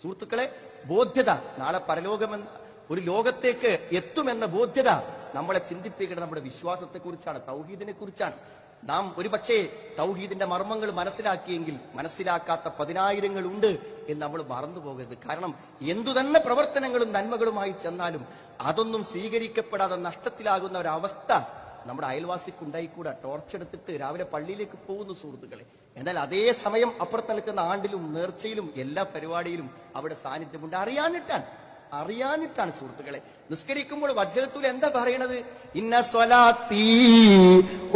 സുഹൃത്തുക്കളെ, ബോധ്യത, നാളെ പരലോകമെന്ന ഒരു ലോകത്തേക്ക് എത്തുമെന്ന ബോധ്യത നമ്മളെ ചിന്തിപ്പിക്കുന്നത് നമ്മുടെ വിശ്വാസത്തെ കുറിച്ചാണ്, തൗഹീദിനെ കുറിച്ചാണ്. നാം ഒരുപക്ഷെ തൗഹീദിന്റെ മർമ്മങ്ങൾ മനസ്സിലാക്കിയെങ്കിൽ മനസ്സിലാക്കാത്ത 10,000 ഉണ്ട് എന്ന് നമ്മൾ മറന്നു പോകരുത്. കാരണം എന്തു തന്നെ പ്രവർത്തനങ്ങളും നന്മകളുമായി ചെന്നാലും അതൊന്നും സ്വീകരിക്കപ്പെടാതെ നഷ്ടത്തിലാകുന്ന ഒരവസ്ഥ നമ്മുടെ അയൽവാസിക്കുണ്ടായിക്കൂടാ. ടോർച്ചെടുത്തിട്ട് രാവിലെ പള്ളിയിലേക്ക് പോകുന്നു സുഹൃത്തുക്കളെ, എന്നാൽ അതേ സമയം അപ്പുറത്ത് നിൽക്കുന്ന ആണ്ടിലും നേർച്ചയിലും എല്ലാ പരിപാടിയിലും അവിടെ സാന്നിധ്യമുണ്ട്. അറിയാനിട്ടാണ് സുഹൃത്തുക്കളെ. നിസ്കരിക്കുമ്പോൾ വജ്ജത്തുൽ എന്താ പറയണത്? ഇന്ന സ്വലാത്തി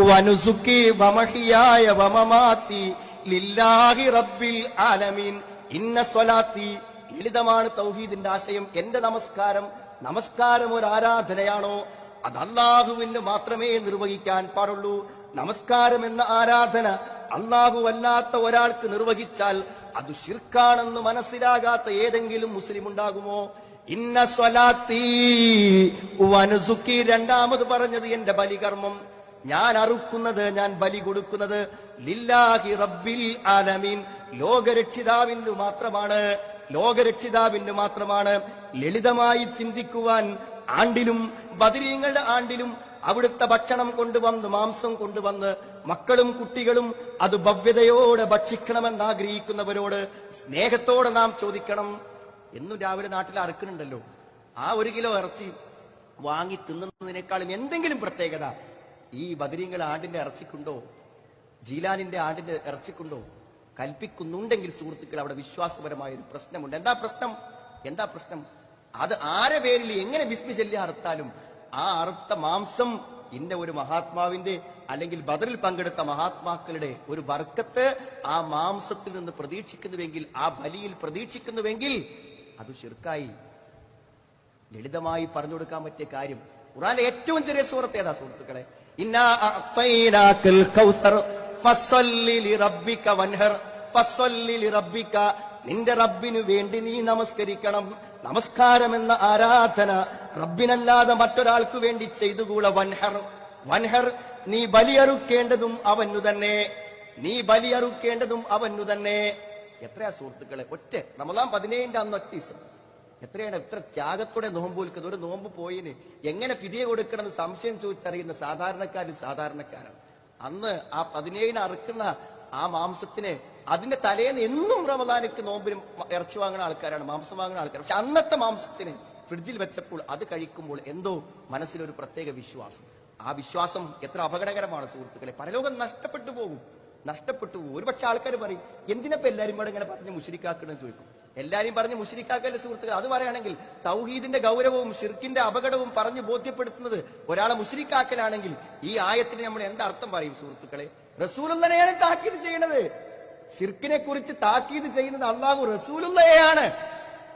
വനുസുക്കി വമഹിയായ വമമാതി ലില്ലാഹി റബ്ബിൽ ആലമീൻ. ഇന്ന സ്വലാത്തി, ലളിതമാണ് തൗഹീദിന്റെ ആശയം. എന്റെ നമസ്കാരം ഒരു ആരാധനയാണോ, അത് അല്ലാഹുവിന് മാത്രമേ നിർവഹിക്കാൻ പാടുള്ളൂ. നമസ്കാരം എന്ന ആരാധന അല്ലാഹു അല്ലാത്ത ഒരാൾക്ക് നിർവഹിച്ചാൽ അത് ശിർക്കാണെന്ന് മനസ്സിലാകാത്ത ഏതെങ്കിലും മുസ്ലിം ഉണ്ടാകുമോ? ഇന്ന സ്വലാത്തി വനുസുക്കി, രണ്ടാമത് പറഞ്ഞത് എന്റെ ബലികർമ്മം, ഞാൻ അറുക്കുന്നത്, ഞാൻ ബലി കൊടുക്കുന്നത് ലില്ലാഹി റബ്ബിൽ ആലമീൻ, ലോകരക്ഷിതാവിന് മാത്രമാണ്. ലളിതമായി ചിന്തിക്കുവാൻ ആണ്ടിലും ബദരീങ്ങളുടെ ആണ്ടിലും അവിടുത്തെ ഭക്ഷണം കൊണ്ടുവന്ന്, മാംസം കൊണ്ടുവന്ന് മക്കളും കുട്ടികളും അത് ഭവ്യതയോടെ ഭക്ഷിക്കണമെന്ന് ആഗ്രഹിക്കുന്നവരോട് സ്നേഹത്തോടെ നാം ചോദിക്കണം. എന്നും രാവിലെ നാട്ടിൽ അറുക്കുന്നുണ്ടല്ലോ, ആ 1 കിലോ ഇറച്ചി വാങ്ങി തിന്നുന്നതിനേക്കാളും എന്തെങ്കിലും പ്രത്യേകത ഈ ബദരീങ്ങൾ ആണ്ടിന്റെ ഇറച്ചിക്കുണ്ടോ, ജീലാനിന്റെ ആണ്ടിന്റെ ഇറച്ചിക്കുണ്ടോ? കൽപ്പിക്കുന്നുണ്ടെങ്കിൽ സുഹൃത്തുക്കൾ, അവിടെ വിശ്വാസപരമായ ഒരു പ്രശ്നമുണ്ട്. എന്താ പ്രശ്നം? അത് ആരെ പേരിൽ എങ്ങനെ ബിസ്മി ചൊല്ലി അറുത്താലും ആ അറുത്ത മാംസം ഇന്ന ഒരു മഹാത്മാവിന്റെ അല്ലെങ്കിൽ ബദറിൽ പങ്കെടുത്ത മഹാത്മാക്കളുടെ ഒരു ബർക്കത്ത് ആ മാംസത്തിൽ നിന്ന് പ്രതീക്ഷിക്കുന്നുവെങ്കിൽ, ആ ബലിയിൽ പ്രതീക്ഷിക്കുന്നുവെങ്കിൽ അത് ശിർക്കായി. ലളിതമായി പറഞ്ഞു കൊടുക്കാൻ പറ്റിയ കാര്യം. ഖുർആനിലെ ഏറ്റവും ചെറിയ സൂറത്ത് ഏതാ സുഹൃത്തുക്കളെ? ഇന്നാ അഅ്തൈനാകൽ കൗസർ ഫസ്സല്ലി ലിറബ്ബിക വൻഹർ. ഫസ്സല്ലി ലിറബ്ബിക, നിന്റെ റബ്ബിനു വേണ്ടി നീ നമസ്കരിക്കണം. നമസ്കാരം എന്ന ആരാധന റബ്ബിനല്ലാതെ മറ്റൊരാൾക്ക് വേണ്ടി ചെയ്തുകൂടാ. വൻഹർ, നീ ബലിയറുക്കേണ്ടതും അവനു തന്നെ. എത്രയാ സുഹൃത്തുക്കളെ? ഒറ്റ റമദാൻ 17 അന്ന് ഒറ്റ ദിവസം എത്രയാണ്, എത്ര ത്യാഗത്തോടെ നോമ്പ് വിൽക്കുന്നത്. ഒരു നോമ്പ് പോയിന് എങ്ങനെ ഫിദിയ കൊടുക്കണമെന്ന് സംശയം ചോദിച്ചറിയുന്ന സാധാരണക്കാരാണ്. അന്ന് ആ 17 അറുക്കുന്ന ആ മാംസത്തിന് അതിന്റെ തലേന്ന് എന്നും റമദാനിക്ക് നോമ്പിനും ഇറച്ചി വാങ്ങുന്ന ആൾക്കാരാണ്, മാംസം വാങ്ങുന്ന ആൾക്കാർ. പക്ഷെ അന്നത്തെ മാംസത്തിന് ഫ്രിഡ്ജിൽ വെച്ചപ്പോൾ അത് കഴിക്കുമ്പോൾ എന്തോ മനസ്സിലൊരു പ്രത്യേക വിശ്വാസം. ആ വിശ്വാസം എത്ര അപകടകരമാണ് സുഹൃത്തുക്കളെ. പരലോകം നഷ്ടപ്പെട്ടു പോകും. ഒരുപക്ഷെ ആൾക്കാർ പറയും, എന്തിനപ്പോ എല്ലാരും ഇവിടെ ഇങ്ങനെ പറഞ്ഞ് മുശ്രിക്കാക്കണെന്ന് ചോദിക്കും. എല്ലാരും പറഞ്ഞ് മുശ്രിക്കാക്കല്ലേ സുഹൃത്തുക്കൾ? അത് പറയുകയാണെങ്കിൽ തൗഹീദിന്റെ ഗൗരവവും ഷിർക്കിന്റെ അപകടവും പറഞ്ഞ് ബോധ്യപ്പെടുത്തുന്നത് ഒരാളെ മുശ്രിക്കാക്കലാണെങ്കിൽ ഈ ആയത്തിന് നമ്മൾ എന്തർത്ഥം പറയും സുഹൃത്തുക്കളെ? റസൂലുള്ളാഹിയാണ് താക്കീത് ചെയ്യുന്നത്. ഷിർക്കിനെ കുറിച്ച് താക്കീത് ചെയ്യുന്നത് അല്ലാഹു റസൂലുള്ളാഹിയാണ്.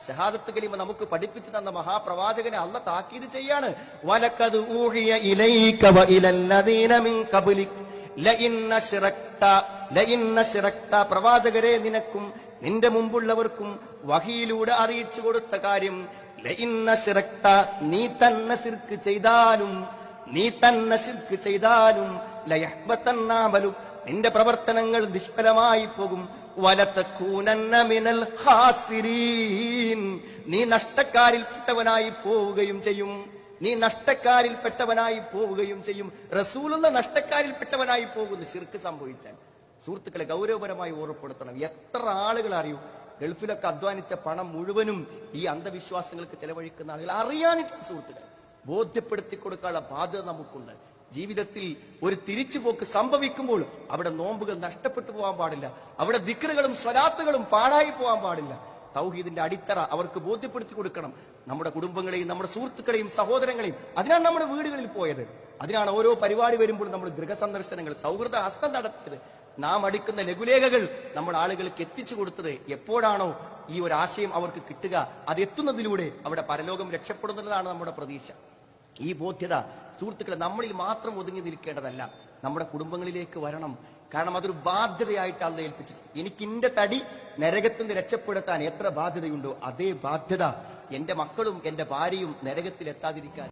ഷഹാദത്ത് കലിമ നമുക്ക് പഠിപ്പിച്ചു തന്ന മഹാപ്രവാചകനെ അല്ലാഹു താക്കീത് ചെയ്യാണ്. വലഖദ് ഊഹിയ ഇലൈക വ ഇലല്ലദീന മിൻ ഖബ്ലിക ലഇൻ അശ്റക്ത, പ്രവാചകരെ നിനക്കും നിന്റെ മുമ്പുള്ളവർക്കും വഹിയിലൂടെ അറിയിച്ചു കൊടുത്ത കാര്യം, ലഇൻ അശ്റക്ത, നീ തന്നെ ശിർക്ക് ചെയ്താലും ലയഹ്ബതന്ന അമലു, നിന്റെ പ്രവർത്തനങ്ങൾ നിഷ്ഫലമായി പോകും. വലതകൂനന്ന മിനൽ ഖാസിരീൻ, നീ നഷ്ടക്കാരിൽപ്പെട്ടവനായി പോവുകയും ചെയ്യും. റസൂലുള്ള നഷ്ടക്കാരിൽപ്പെട്ടവനായി പോകുന്നു ഷിർക്ക് സംഭവിച്ചാൽ. സുഹൃത്തുക്കളെ, ഗൗരവപരമായി ഓർമ്മപ്പെടുത്തണം. എത്ര ആളുകൾ അറിയൂ, ഗൾഫിലൊക്കെ അധ്വാനിച്ച പണം മുഴുവനും ഈ അന്ധവിശ്വാസങ്ങൾക്ക് ചെലവഴിക്കുന്ന ആളുകൾ അറിയാനിട്ട് സുഹൃത്തുക്കളെ ബോധ്യപ്പെടുത്തി കൊടുക്കാനുള്ള ബാധ്യത നമുക്കുണ്ട്. ജീവിതത്തിൽ ഒരു തിരിച്ചുപോക്ക് സംഭവിക്കുമ്പോൾ അവിടെ നോമ്പുകൾ നഷ്ടപ്പെട്ടു പോകാൻ പാടില്ല, അവിടെ ദിക്റുകളും സ്വലാത്തുകളും പാഴായി പോകാൻ പാടില്ല. തൗഹീദിന്റെ അടിത്തറ അവർക്ക് ബോധ്യപ്പെടുത്തി കൊടുക്കണം. നമ്മുടെ കുടുംബങ്ങളെയും നമ്മുടെ സുഹൃത്തുക്കളെയും സഹോദരങ്ങളെയും. അതിനാണ് നമ്മുടെ വീടുകളിൽ പോയത്, അതിനാണ് ഓരോ പരിപാടി വരുമ്പോൾ നമ്മൾ ഗൃഹസന്ദർശനങ്ങൾ, സൗഹൃദ ഹസ്തം നടത്തിയത്. നാം അടിക്കുന്ന ലഘുലേഖകൾ നമ്മൾ ആളുകൾക്ക് എത്തിച്ചു കൊടുത്തത് എപ്പോഴാണോ ഈ ഒരു ആശയം അവർക്ക് കിട്ടുക, അത് എത്തുന്നതിലൂടെ അവിടെ പരലോകം രക്ഷപ്പെടുന്നതാണ് നമ്മുടെ പ്രതീക്ഷ. ഈ ബോധ്യത സുഹൃത്തുക്കളെ നമ്മളിൽ മാത്രം ഒതുങ്ങി നിൽക്കേണ്ടതല്ല, നമ്മുടെ കുടുംബങ്ങളിലേക്ക് വരണം. കാരണം അതൊരു ബാധ്യതയായിട്ട് അള്ളാഹു ഏൽപ്പിച്ചിട്ടുണ്ട്. എനിക്ക് എന്റെ തടി നരകത്തിൽ നിന്ന് രക്ഷപ്പെടുത്താൻ എത്ര ബാധ്യതയുണ്ടോ അതേ ബാധ്യത എന്റെ മക്കളും എന്റെ ഭാര്യയും നരകത്തിൽ എത്താതിരിക്കാൻ